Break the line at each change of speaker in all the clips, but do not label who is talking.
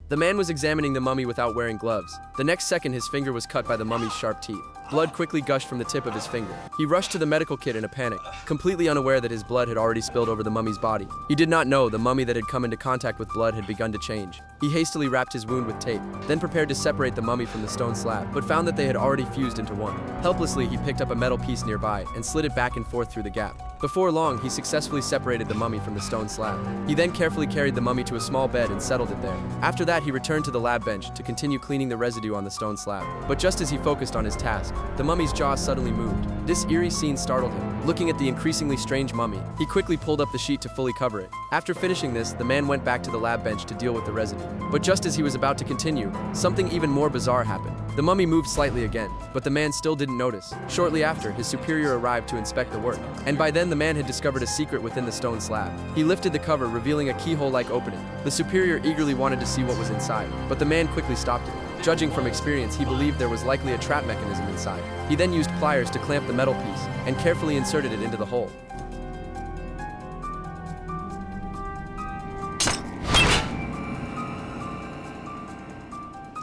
The man was examining the mummy without wearing gloves. The next second, his finger was cut by the mummy's sharp teeth. Blood quickly gushed from the tip of his finger. He rushed to the medical kit in a panic, completely unaware that his blood had already spilled over the mummy's body. He did not know the mummy that had come into contact with blood had begun to change. He hastily wrapped his wound with tape, then prepared to separate the mummy from the stone slab, but found that they had already fused into one. Helplessly, he picked up a metal piece nearby and slid it back and forth through the gap. Before long, he successfully separated the mummy from the stone slab. He then carefully carried the mummy to a small bed and settled it there. After that, he returned to the lab bench to continue cleaning the residue on the stone slab. But just as he focused on his task, the mummy's jaw suddenly moved. This eerie scene startled him. Looking at the increasingly strange mummy, he quickly pulled up the sheet to fully cover it. After finishing this, the man went back to the lab bench to deal with the residue. But just as he was about to continue, something even more bizarre happened. The mummy moved slightly again, but the man still didn't notice. Shortly after, his superior arrived to inspect the work, and by then the man had discovered a secret within the stone slab. He lifted the cover, revealing a keyhole-like opening. The superior eagerly wanted to see what was inside, but the man quickly stopped it. Judging from experience, he believed there was likely a trap mechanism inside. He then used pliers to clamp the metal piece and carefully inserted it into the hole.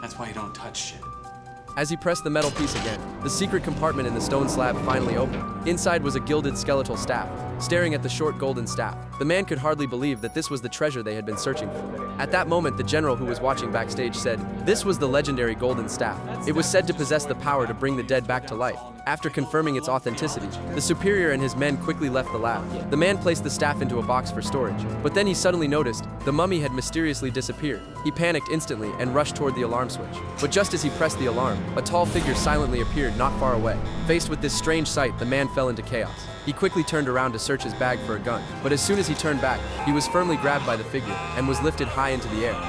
That's why you don't touch shit.
As he pressed the metal piece again, the secret compartment in the stone slab finally opened. Inside was a gilded skeletal staff, staring at the short golden staff. The man could hardly believe that this was the treasure they had been searching for. At that moment, the general who was watching backstage said, "This was the legendary golden staff. It was said to possess the power to bring the dead back to life." After confirming its authenticity, the superior and his men quickly left the lab. The man placed the staff into a box for storage, but then he suddenly noticed the mummy had mysteriously disappeared. He panicked instantly and rushed toward the alarm switch. But just as he pressed the alarm, a tall figure silently appeared not far away. Faced with this strange sight, the man fell into chaos. He quickly turned around to search his bag for a gun, but as soon as he turned back, he was firmly grabbed by the figure and was lifted high into the air.